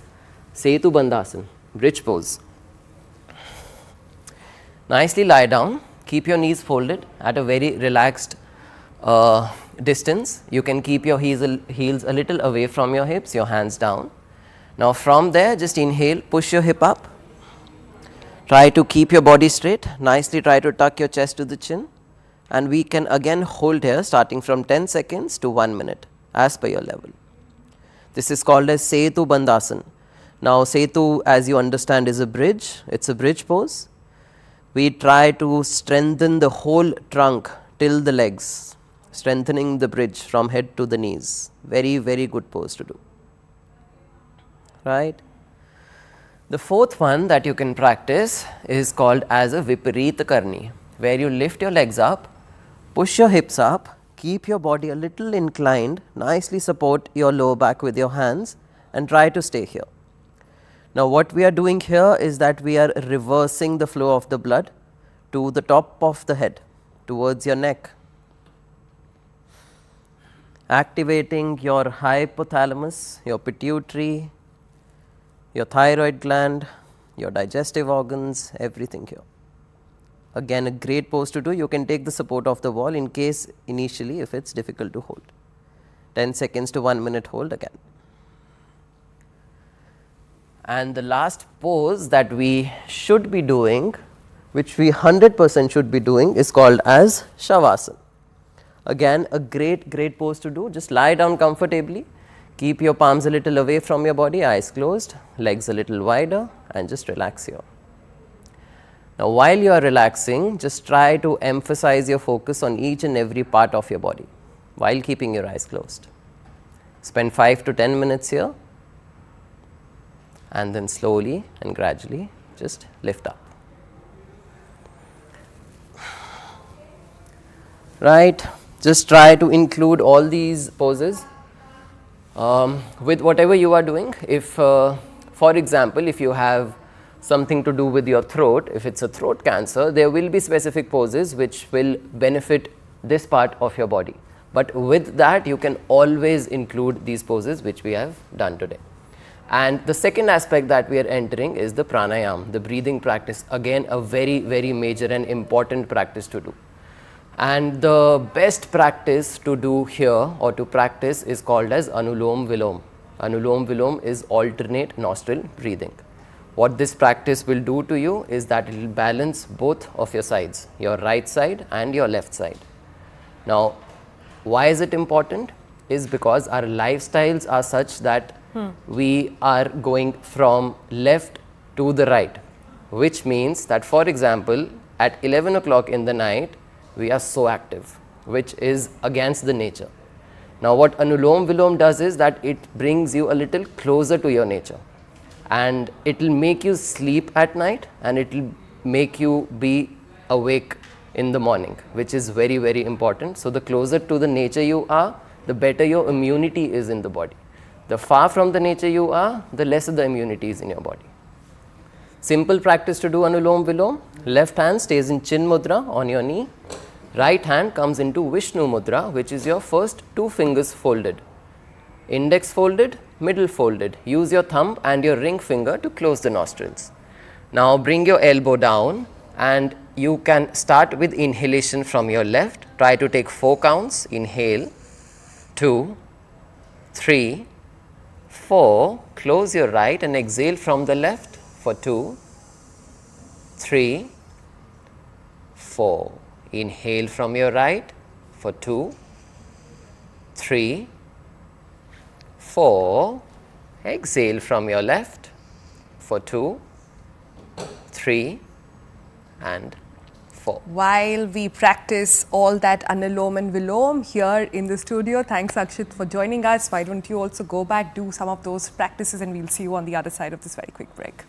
Setu Bandhasana, bridge pose. Nicely lie down, keep your knees folded at a very relaxed distance. You can keep your heels a little away from your hips, your hands down. Now from there, just inhale, push your hip up. Try to keep your body straight. Nicely try to tuck your chest to the chin. And we can again hold here starting from 10 seconds to 1 minute as per your level. This is called as Setu Bandhasana. Now Setu, as you understand, is a bridge. It's a bridge pose. We try to strengthen the whole trunk till the legs, strengthening the bridge from head to the knees. Very, very good pose to do. Right? The fourth one that you can practice is called as a Viparita Karni, where you lift your legs up, Push your hips up, keep your body a little inclined, nicely support your lower back with your hands and try to stay here. Now what we are doing here is that we are reversing the flow of the blood to the top of the head, towards your neck, activating your hypothalamus, your pituitary, your thyroid gland, your digestive organs, everything here. Again, a great pose to do. You can take the support of the wall in case initially if it's difficult to hold. 10 seconds to 1 minute hold again. And the last pose that we should be doing, which we 100% should be doing, is called as Shavasana. Again, a great pose to do. Just lie down comfortably. Keep your palms a little away from your body, eyes closed, legs a little wider, and just relax here. Now while you are relaxing, just try to emphasize your focus on each and every part of your body while keeping your eyes closed. Spend 5 to 10 minutes here and then slowly and gradually just lift up. Right, just try to include all these poses with whatever you are doing. If for example, if you have something to do with your throat, if it's a throat cancer, there will be specific poses which will benefit this part of your body. But with that, you can always include these poses which we have done today. And the second aspect that we are entering is the pranayama, the breathing practice. Again, a very major and important practice to do. And the best practice to do here or to practice is called as Anulom Vom. Anulom Vom is alternate nostril breathing. What this practice will do to you is that it will balance both of your sides, your right side and your left side. Now, why is it important? Is because our lifestyles are such that we are going from left to the right, which means that, for example, at 11 o'clock in the night, we are so active, which is against the nature. Now, what Anulom Vom does is that it brings you a little closer to your nature. And it will make you sleep at night and it will make you be awake in the morning, which is very important. So the closer to the nature you are, the better your immunity is in the body. The far from the nature you are, the lesser the immunity is in your body. Simple practice to do Anulom Vom. Left hand stays in Chin Mudra on your knee. Right hand comes into Vishnu Mudra, which is your first 2 fingers folded. Index folded, middle folded. Use your thumb and your ring finger to close the nostrils. Now bring your elbow down and you can start with inhalation from your left. Try to take 4 counts. Inhale, 2, 3, 4. Close your right and exhale from the left for 2, 3, 4. Inhale from your right for 2, 3, 4. Exhale from your left for 2, 3, and 4. While we practice all that Anulom and Vilom here in the studio, thanks Akshit for joining us. Why don't you also go back, do some of those practices, and we'll see you on the other side of this very quick break.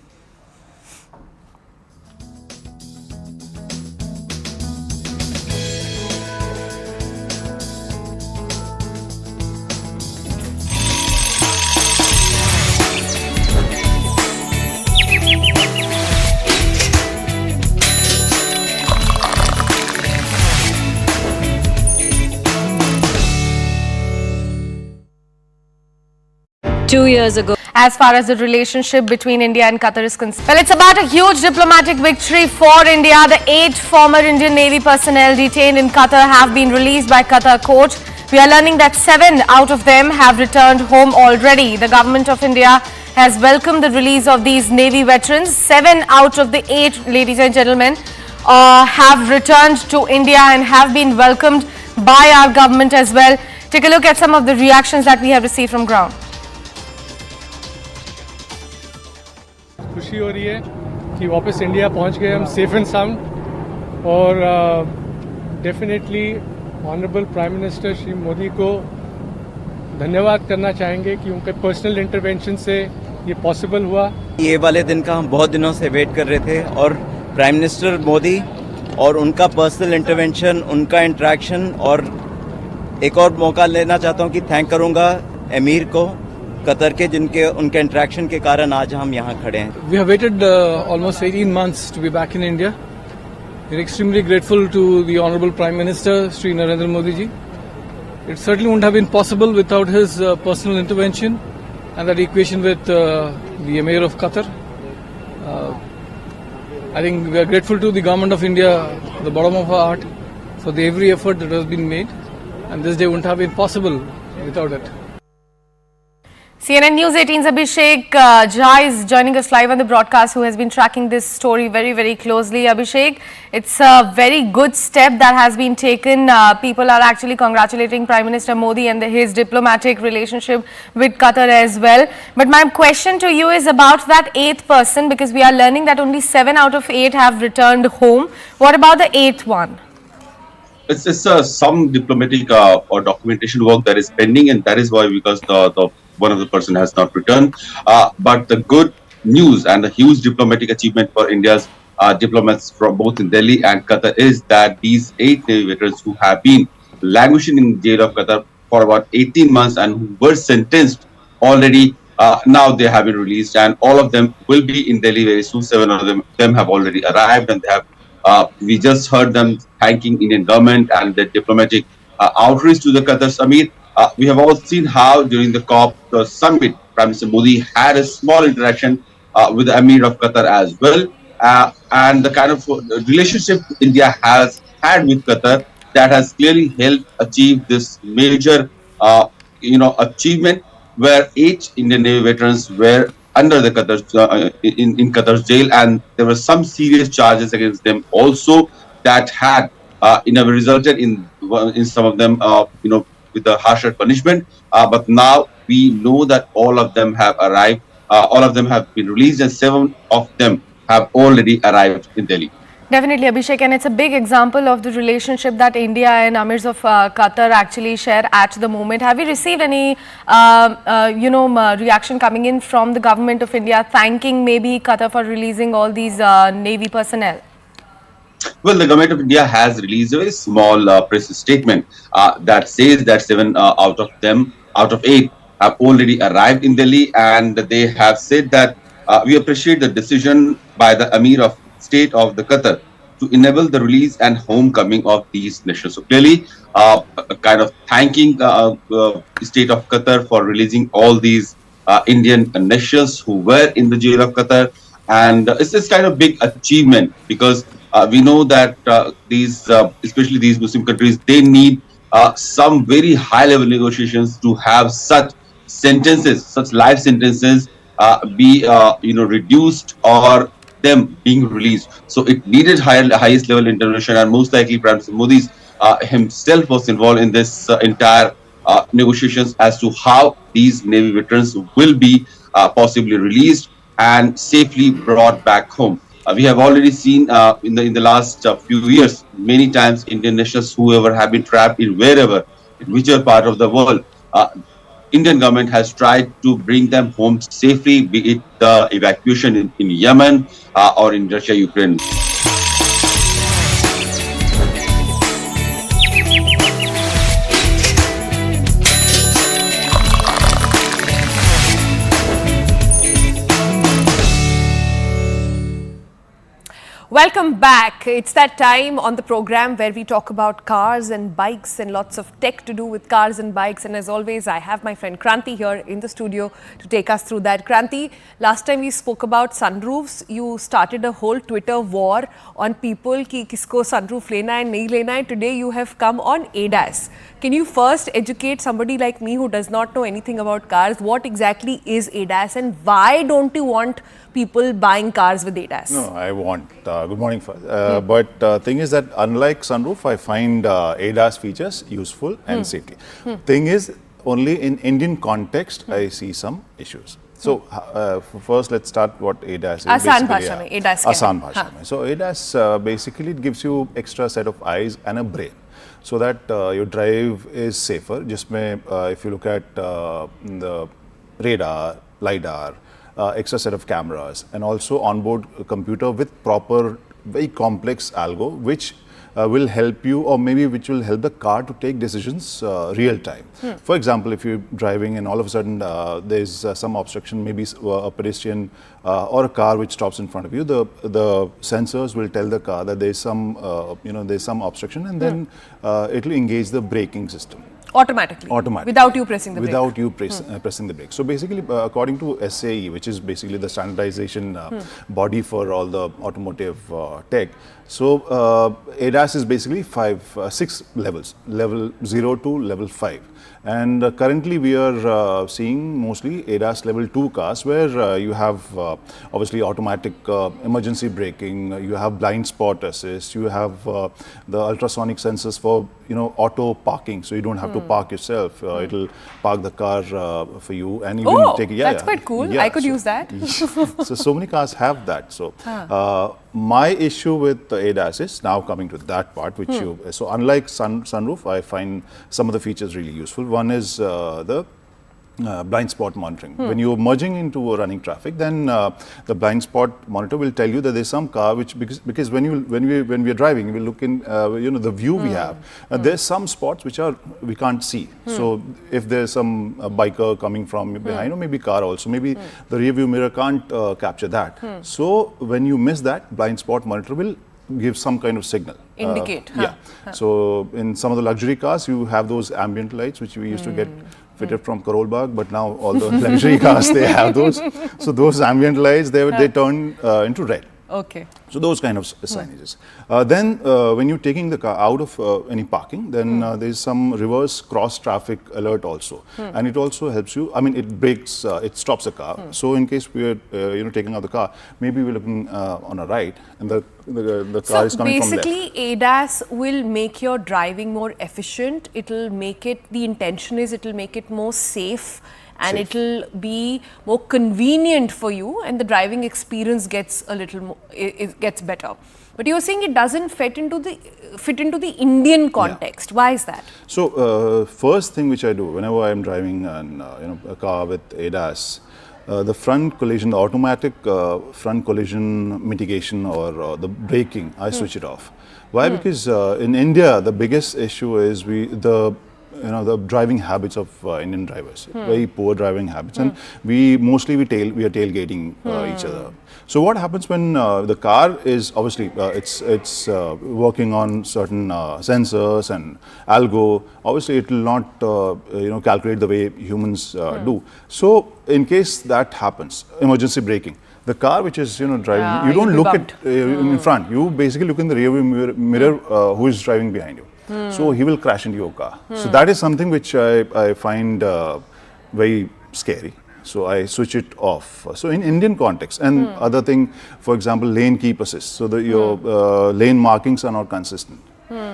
As far as the relationship between India and Qatar is concerned, well, it's about a huge diplomatic victory for India. The 8 former Indian Navy personnel detained in Qatar have been released by Qatar court. We are learning that 7 out of them have returned home already. The government of India has welcomed the release of these Navy veterans. 7 out of the 8, ladies and gentlemen, have returned to India and have been welcomed by our government as well. Take a look at some of the reactions that we have received from ground. खुशी हो रही है कि वापस India पहुंच गए हम safe and sound और definitely honourable prime minister Shri Modi को धन्यवाद करना चाहेंगे कि उनके पर्सनल इंटरवेंशन से ये पॉसिबल हुआ। ये वाले दिन का हम बहुत दिनों से वेट कर रहे थे और प्राइम मिनिस्टर मोदी और उनका पर्सनल इंटरवेंशन, उनका इंटरेक्शन, और एक और मौका लेना चाहता हूं कि थैंक करूंगा अमीर को कतर के, जिनके उनके इंटरेक्शन के कारण आज हम यहाँ खड़े हैं. We have waited almost 18 months to be back in India. We are extremely grateful to the Honorable Prime Minister, Sri Narendra Modi ji. It certainly wouldn't have been possible without his personal intervention and that equation with the Emir of Qatar. I think we are grateful to the Government of India, the bottom of our heart, for the every effort that has been made, and this day wouldn't have been possible without it. CNN News 18's Abhishek Jha is joining us live on the broadcast, who has been tracking this story very, very closely. Abhishek, it's a very good step that has been taken. People are actually congratulating Prime Minister Modi and his diplomatic relationship with Qatar as well. But my question to you is about that 8th person, because we are learning that only 7 out of 8 have returned home. What about the 8th one? It's some diplomatic or documentation work that is pending, and that is why, because the one of the person has not returned. But the good news and the huge diplomatic achievement for India's diplomats from both in Delhi and Qatar is that these 8 Navy veterans who have been languishing in jail of Qatar for about 18 months and who were sentenced already, now they have been released, and all of them will be in Delhi very soon. 7 of them have already arrived, and they have we just heard them thanking Indian government and the diplomatic outreach to the Qatar summit. We have all seen how during the COP summit, Prime Minister Modi had a small interaction with the Emir of Qatar as well. And the kind of relationship India has had with Qatar, that has clearly helped achieve this major, achievement, where 8 Indian Navy veterans were under the Qatar in Qatar's jail, and there were some serious charges against them also that had resulted in some of them with a harsher punishment. But now we know that all of them have arrived, all of them have been released, and 7 of them have already arrived in Delhi. Definitely, Abhishek, and it's a big example of the relationship that India and Amirs of Qatar actually share at the moment. Have you received any, reaction coming in from the government of India thanking maybe Qatar for releasing all these Navy personnel? Well, the government of India has released a very small press statement that says that 7 out of 8 have already arrived in Delhi, and they have said that we appreciate the decision by the Emir of State of the Qatar to enable the release and homecoming of these nations. So clearly, kind of thanking State of Qatar for releasing all these Indian nations who were in the jail of Qatar, and it's this kind of big achievement, because we know that these, especially these Muslim countries, they need some very high-level negotiations to have such sentences, such life sentences, be reduced or them being released. So it needed highest level intervention, and most likely Prime Minister Modi himself was involved in this entire negotiations as to how these Navy veterans will be possibly released and safely brought back home. We have already seen in the last few years, many times Indian nationals, whoever have been trapped in wherever, in whichever part of the world, Indian government has tried to bring them home safely, be it the evacuation in Yemen or in Russia, Ukraine. Welcome back. It's that time on the program where we talk about cars and bikes and lots of tech to do with cars and bikes. And as always, I have my friend Kranti here in the studio to take us through that. Kranti, last time we spoke about sunroofs. You started a whole Twitter war on people ki kisko sunroof lena hai, nahi lena hai. Today you have come on ADAS. Can you first educate somebody like me who does not know anything about cars? What exactly is ADAS, and why don't you want people buying cars with ADAS? No, I want. Good morning, but thing is that unlike sunroof, I find ADAS features useful and safety. Thing is, only in Indian context, I see some issues. So first, let's start what ADAS is. Asan bhasha mein, ADAS Asan bhasha mein. So ADAS basically it gives you extra set of eyes and a brain, so that your drive is safer. Jisme, if you look at the radar, LiDAR, extra set of cameras, and also onboard computer with proper very complex algo which will help you, or maybe which will help the car to take decisions real time. For example, if you're driving and all of a sudden there's some obstruction, maybe a pedestrian or a car which stops in front of you, the sensors will tell the car that there's some there's some obstruction, and then it will engage the braking system. Automatically. Without you pressing the brake. Without you pressing the brake. So basically, according to SAE, which is basically the standardization body for all the automotive tech, so ADAS is basically 6 levels, level 0 to level 5. And currently we are seeing mostly ADAS level 2 cars where you have obviously automatic emergency braking, you have blind spot assist, you have the ultrasonic sensors for auto parking, so you don't have to park yourself. It'll park the car for you, and even take it. That's quite cool. I could use that. So many cars have that. So my issue with the ADAS is now coming to that part, which so unlike sunroof, I find some of the features really useful. One is the blind spot monitoring. When you're merging into a running traffic, then the blind spot monitor will tell you that there's some car which, because when we are driving, we look in the view we have. There's some spots which we can't see. So if there's some biker coming from behind, or maybe car also, maybe the rear view mirror can't capture that. So when you miss that, blind spot monitor will give some kind of signal. Indicate. So in some of the luxury cars, you have those ambient lights which we used to get fitted from Karol Bagh, but now all the luxury cars, they have those. So those ambient lights, they turn into red. Okay. So those kind of signages. Then when you're taking the car out of any parking, then there's some reverse cross traffic alert also. And it also helps you, it brakes, it stops the car. So in case we're taking out the car, maybe we're looking on a right, and the car is coming from left. So basically ADAS will make your driving more efficient. It'll make it, the intention is it'll make it more safe, and it'll be more convenient for you, and the driving experience gets a little more, it gets better. But you're saying it doesn't fit into the Indian context. Why is that? So first thing which I do whenever I'm driving a car with ADAS, the front collision, the automatic front collision mitigation or the braking, I switch it off. Why? Because in India the biggest issue is the driving habits of Indian drivers, very poor driving habits, and we are tailgating each other. So what happens when the car is obviously it's working on certain sensors and algo? Obviously, it will not calculate the way humans do. So in case that happens, emergency braking. The car which is driving, you don't look at in front. You basically look in the rear view mirror who is driving behind you. So he will crash into your car. So that is something which I find very scary. So I switch it off. So in Indian context, and other thing, for example, lane keep assist. So your lane markings are not consistent.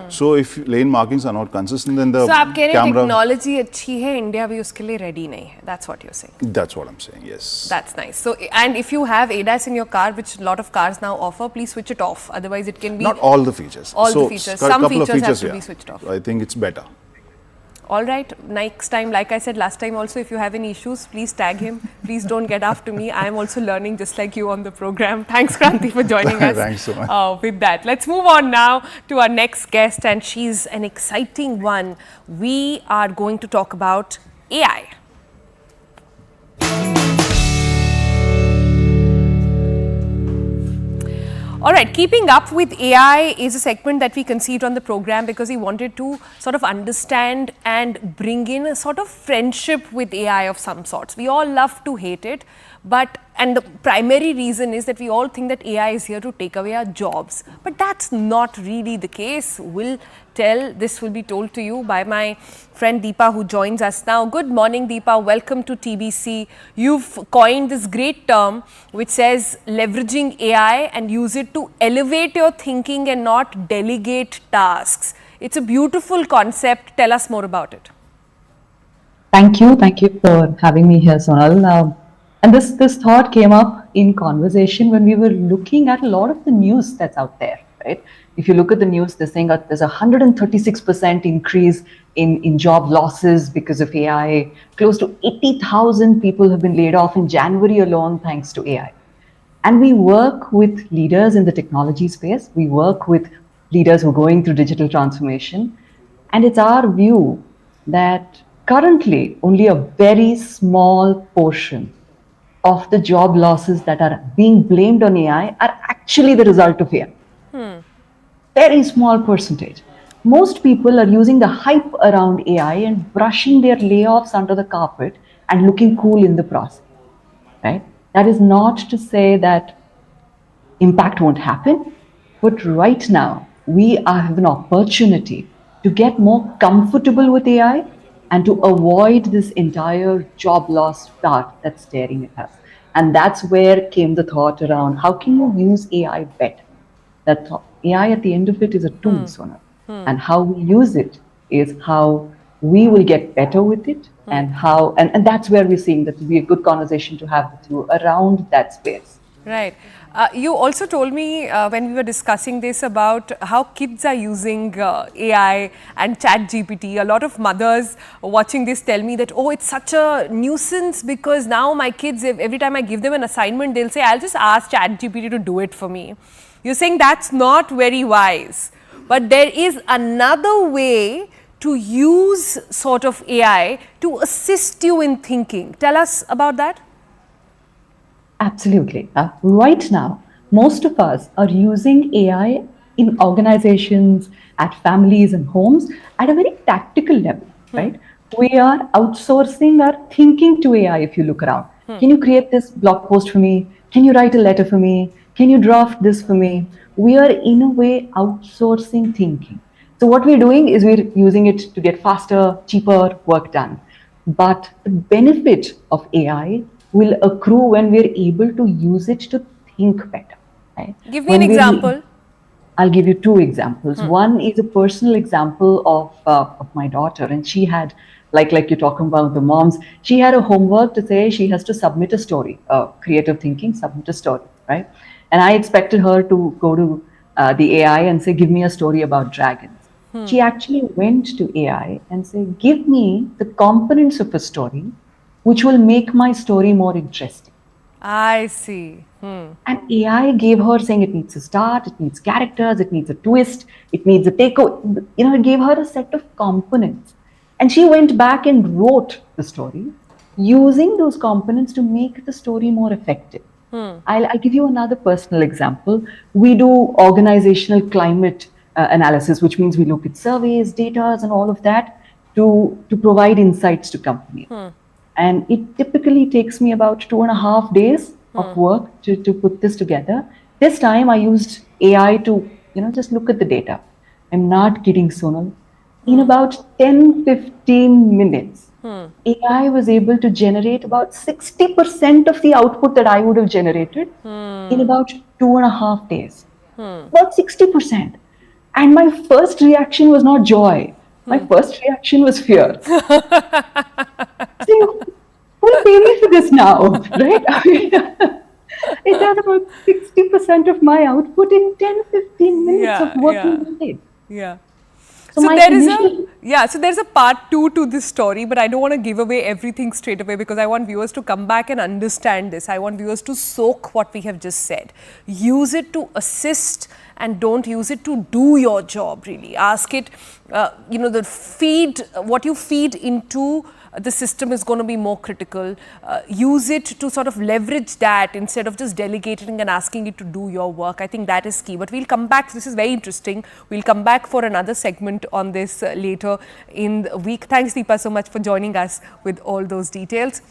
So if lane markings are not consistent, then the so आप कह रहे camera. Technology अच्छी है, India भी उसके लिए ready नहीं है. That's what you're saying. That's what I'm saying. Yes. That's nice. So and if you have ADAS in your car, which a lot of cars now offer, please switch it off. Otherwise, it can be Not all the features. All the features. Some features have to be switched off. I think it's better. All right, next time, like I said last time also, if you have any issues, please tag him. Please don't get after me. I am also learning just like you on the program. Thanks, Kranti, for joining us. Thanks so much. With that, let's move on now to our next guest, and she's an exciting one. We are going to talk about AI. All right, keeping up with AI is a segment that we conceived on the program because we wanted to sort of understand and bring in a sort of friendship with AI of some sorts. We all love to hate it, and the primary reason is that we all think that AI is here to take away our jobs. But that's not really the case. This will be told to you by my friend Deepa, who joins us now. Good morning, Deepa. Welcome to TBC. You've coined this great term which says leveraging AI and use it to elevate your thinking and not delegate tasks. It's a beautiful concept. Tell us more about it. Thank you for having me here, Sonal. And this thought came up in conversation when we were looking at a lot of the news that's out there, right? If you look at the news, they're saying that there's a 136% increase in job losses because of AI. Close to 80,000 people have been laid off in January alone thanks to AI. And we work with leaders in the technology space. We work with leaders who are going through digital transformation. And it's our view that currently only a very small portion of the job losses that are being blamed on AI are actually the result of AI. Very small percentage. Most people are using the hype around AI and brushing their layoffs under the carpet and looking cool in the process. Right? That is not to say that impact won't happen, but right now we have an opportunity to get more comfortable with AI and to avoid this entire job loss dart that's staring at us. And that's where came the thought around how can you use AI better? That AI at the end of it is a tool, Sonal. And how we use it is how we will get better with it, and how, and that's where we're seeing that will be a good conversation to have with you around that space. Right. You also told me when we were discussing this about how kids are using AI and ChatGPT. A lot of mothers watching this tell me that, oh, it's such a nuisance because now my kids, every time I give them an assignment, they'll say, I'll just ask ChatGPT to do it for me. You're saying that's not very wise. But there is another way to use sort of AI to assist you in thinking. Tell us about that. Absolutely. Right now, most of us are using AI in organizations, at families and homes at a very tactical level, right? We are outsourcing our thinking to AI if you look around. Can you create this blog post for me? Can you write a letter for me? Can you draft this for me? We are in a way outsourcing thinking. So what we're doing is we're using it to get faster, cheaper work done. But the benefit of AI will accrue when we're able to use it to think better. Right? Give me an example. I'll give you two examples. One is a personal example of my daughter, and she had, like you're talking about the moms, she had a homework to say she has to submit a story, creative thinking, submit a story, right? And I expected her to go to the AI and say, give me a story about dragons. She actually went to AI and said, give me the components of a story which will make my story more interesting. I see. And AI gave her saying it needs a start, it needs characters, it needs a twist, it needs a takeover. It gave her a set of components. And she went back and wrote the story using those components to make the story more effective. I'll give you another personal example. We do organizational climate analysis, which means we look at surveys, data, and all of that to provide insights to companies. And it typically takes me about 2.5 days of work to put this together. This time I used AI to just look at the data. I'm not kidding, Sonal. In about 10-15 minutes, AI was able to generate about 60% of the output that I would have generated in about 2.5 days. About 60%. And my first reaction was not joy. My first reaction was fear. So, who will pay me for this now, right? It has about 60% of my output in 10-15 minutes of working with it. Yeah. So there's a part 2 to this story, but I don't want to give away everything straight away because I want viewers to come back and understand this. I want viewers to soak what we have just said. Use it to assist and don't use it to do your job, really. Ask it, what you feed into the system is going to be more critical. Use it to sort of leverage that instead of just delegating and asking it to do your work. I think that is key. But we'll come back. This is very interesting. We'll come back for another segment on this later in the week. Thanks, Deepa, so much for joining us with all those details.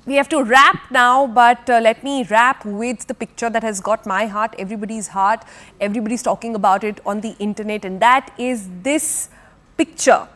We have to wrap now, but let me wrap with the picture that has got my heart, everybody's heart. Everybody's talking about it on the internet, and that is this picture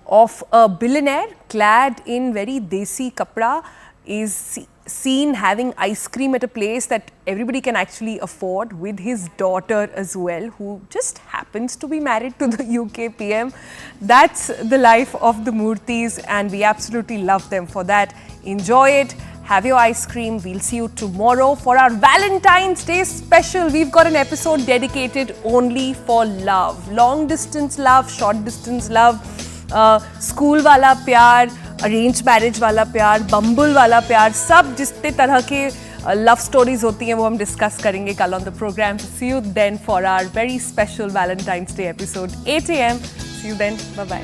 of a billionaire clad in very desi kapda is seen having ice cream at a place that everybody can actually afford with his daughter as well, who just happens to be married to the UK PM. That's the life of the Murthys, and we absolutely love them for that. Enjoy it. Have your ice cream. We'll see you tomorrow for our Valentine's Day special. We've got an episode dedicated only for love. Long distance love, short distance love, school वाला प्यार, arrange marriage वाला प्यार, बम्बल वाला प्यार, सब जितने तरह के लव स्टोरीज होती हैं वो हम डिस्कस करेंगे कल on the programme. See you then for our very special Valentine's Day episode 8 AM. See you then. Bye bye.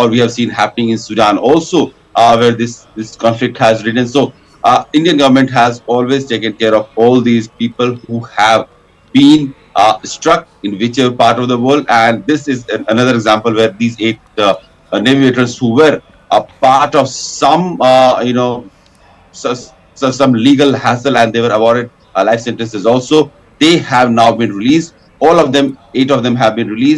Or we have seen happening in Sudan also, where this conflict has risen. So, Indian government has always taken care of all these people who have been struck in whichever part of the world. And this is another example where these 8 Navy veterans who were a part of some, some legal hassle, and they were awarded life sentences also. They have now been released. All of them, 8 of them have been released.